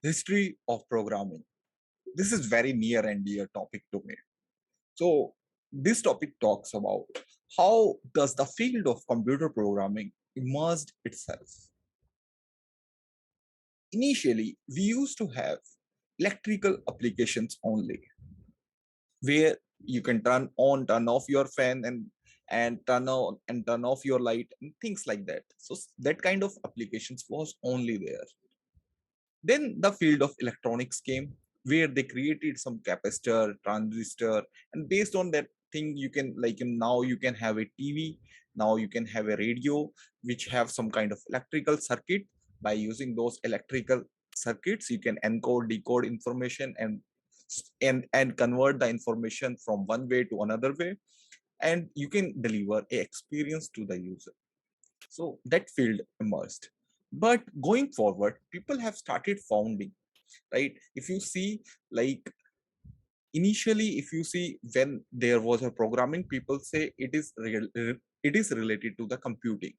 History of programming. This is very near and dear topic to me. So this topic talks about how does the field of computer programming immersed itself. Initially, we used to have electrical applications only, where you can turn on, turn off your fan and turn on and turn off your light and things like that. So that kind of applications was only there. Then the field of electronics came, where they created some capacitor, transistor, and based on that thing, you can now you can have a TV, now you can have a radio, which have some kind of electrical circuit. By using those electrical circuits, you can encode, decode information and convert the information from one way to another way, and you can deliver a experience to the user. So that field emerged. But going forward, people have started founding, right? If you see, like initially, if you see when there was a programming, people say it is related to the computing.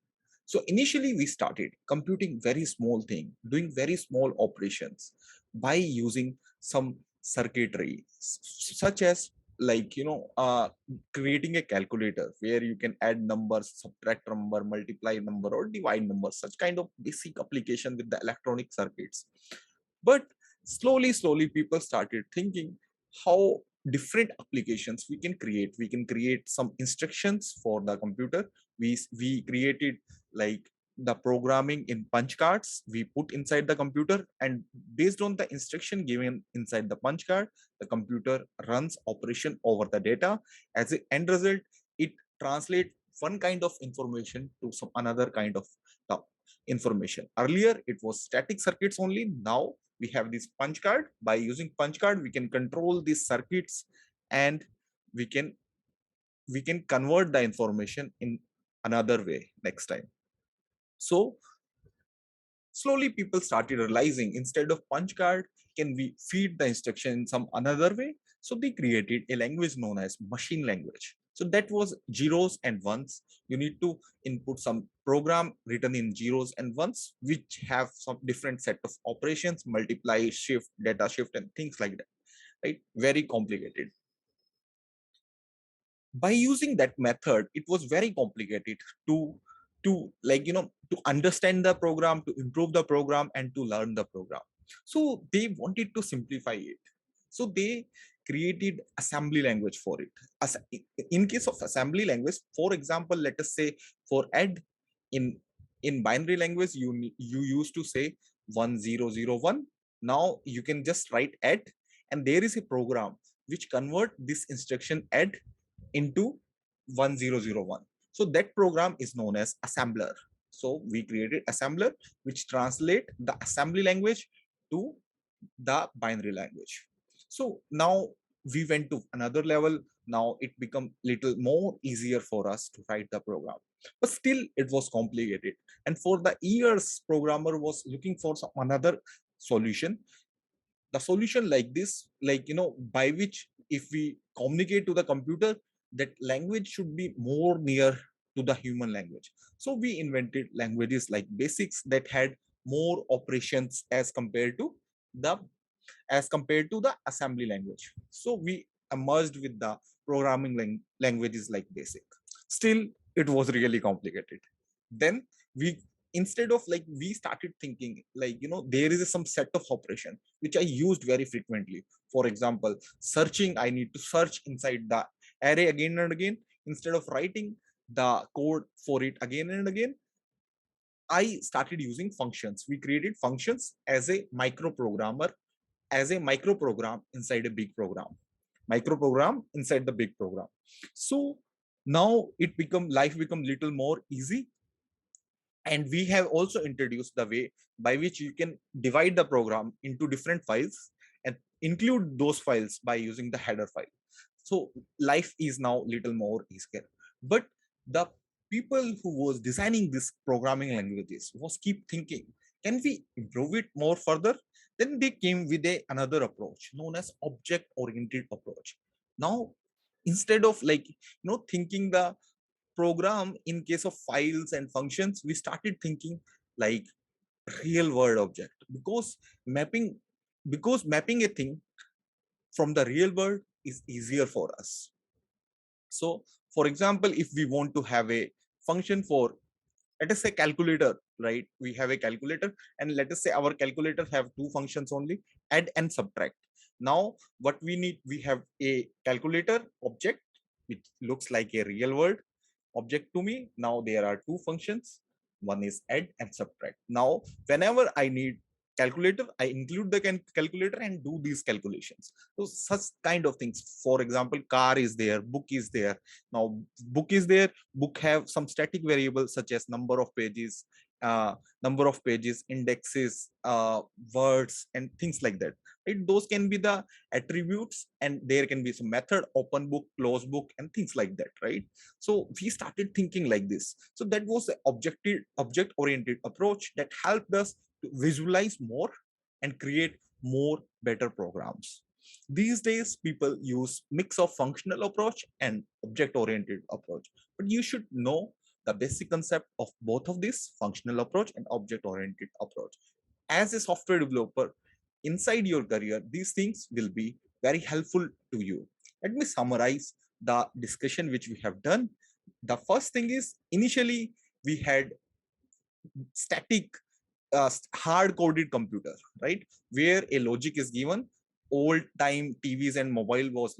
So initially we started computing very small thing, doing very small operations by using some circuitry, such as creating a calculator where you can add numbers, subtract number, multiply number, or divide numbers, such kind of basic application with the electronic circuits. But slowly people started thinking how different applications we can create some instructions for the computer. We created like the programming in punch cards we put inside the computer, and based on the instruction given inside the punch card, the computer runs operation over the data. As an end result, it translates one kind of information to some another kind of the information. Earlier it was static circuits only. Now we have this punch card. By using punch card, we can control these circuits, and we can convert the information in another way next time. So slowly people started realizing, instead of punch card, can we feed the instruction in some another way? So they created a language known as machine language. So that was zeros and ones. You need to input some program written in zeros and ones, which have some different set of operations, multiply, shift, data shift, and things like that, right? Very complicated. By using that method, it was very complicated to to understand the program, to improve the program, and to learn the program. So they wanted to simplify it. So they created assembly language for it. As in case of assembly language, for example, let us say for add, in binary language, you used to say 1001. Now you can just write add, and there is a program which convert this instruction add into 1001. So that program is known as assembler. So we created assembler, which translate the assembly language to the binary language. So now we went to another level. Now it become little more easier for us to write the program, but still it was complicated. And for the years, programmer was looking for some another solution. The solution like this, by which if we communicate to the computer, that language should be more near to the human language. So we invented languages like basics that had more operations the as compared to the assembly language. So we emerged with the programming languages like basic. Still it was really complicated. Then we, instead of we started thinking, there is some set of operation which I used very frequently. For example, searching, I need to search inside the array again and again. Instead of writing the code for it again and again, I started using functions. We created functions as a microprogrammer, as a microprogram inside a big program, microprogram inside the big program. So now life become little more easy. And we have also introduced the way by which you can divide the program into different files and include those files by using the header file. So life is now little more easier. But the people who was designing this programming languages was keep thinking, can we improve it more further? Then they came with another approach known as object oriented approach. Now instead of thinking the program in case of files and functions, we started thinking like real world object, because mapping because mapping a thing from the real world is easier for us. So, for example, if we want to have a function for, let us say, calculator, right? We have a calculator, and let us say our calculator have two functions only: add and subtract. Now what we need, we have a calculator object which looks like a real world object to me. Now there are two functions, one is add and subtract. Now whenever I need calculator, I include the calculator and do these calculations. So such kind of things, for example, car is there, book is there. Now book is there, book have some static variables such as number of pages, uh, indexes, words, and things like that, right? Those can be the attributes, and there can be some method, open book, close book, and things like that, right? So we started thinking like this. So that was the object oriented approach that helped us to visualize more and create more better programs. These days people use mix of functional approach and object oriented approach, but you should know the basic concept of both of this, functional approach and object oriented approach. As a software developer inside your career, these things will be very helpful to you. Let me summarize the discussion which we have done. The first thing is, initially we had static, hard coded computer, right? Where a logic is given. Old time TVs and mobile was,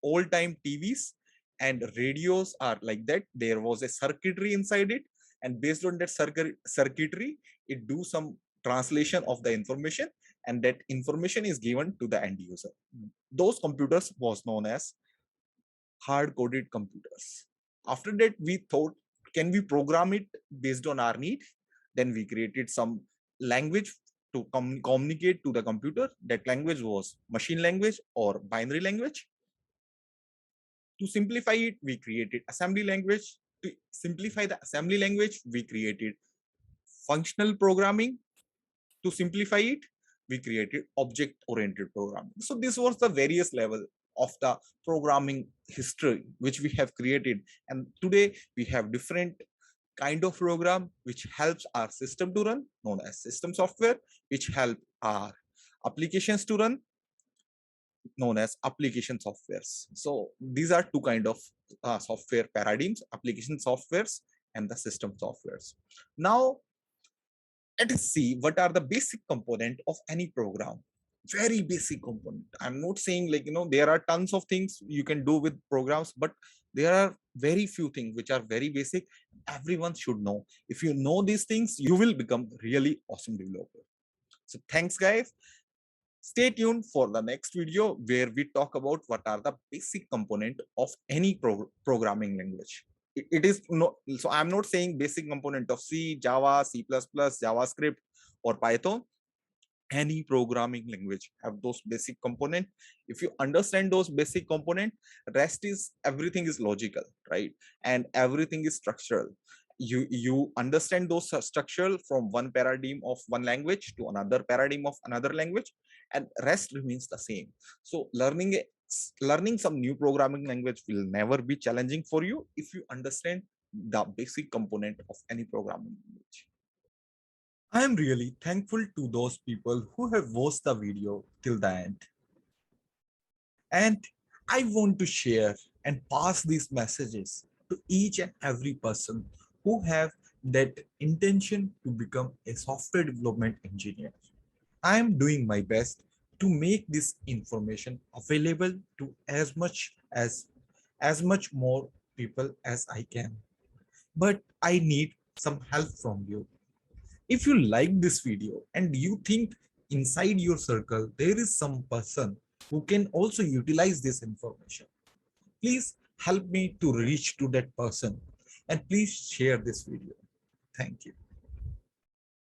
old time TVs and radios are like that. There was a circuitry inside it, and based on that circuitry, it do some translation of the information, and that information is given to the end user. Those computers was known as hard coded computers. After that, we thought, can we program it based on our need? Then we created some language to communicate to the computer. That language was machine language or binary language. To simplify it, we created assembly language. To simplify the assembly language, we created functional programming. To simplify it, we created object-oriented programming. So this was the various level of the programming history which we have created. And today we have different kind of program which helps our system to run, known as system software, which help our applications to run, known as application softwares. So these are two kind of software paradigms: application softwares and the system softwares. Now let us see what are the basic component of any program. Very basic component. I'm not saying, like, there are tons of things you can do with programs, but there are very few things which are very basic. Everyone should know. If you know these things, you will become really awesome developer. So thanks guys. Stay tuned for the next video where we talk about what are the basic component of any programming language. It is no, so I'm not saying basic component of C, Java, C++, JavaScript, or Python. Any programming language have those basic component. If you understand those basic component, rest is, everything is logical, right? And everything is structural. You understand those structural from one paradigm of one language to another paradigm of another language, and rest remains the same. So learning some new programming language will never be challenging for you if you understand the basic component of any programming language. I am really thankful to those people who have watched the video till the end. And I want to share and pass these messages to each and every person who have that intention to become a software development engineer. I am doing my best to make this information available to as much more people as I can. But I need some help from you. If you like this video and you think inside your circle there is some person who can also utilize this information, please help me to reach to that person, and please share this video. Thank you.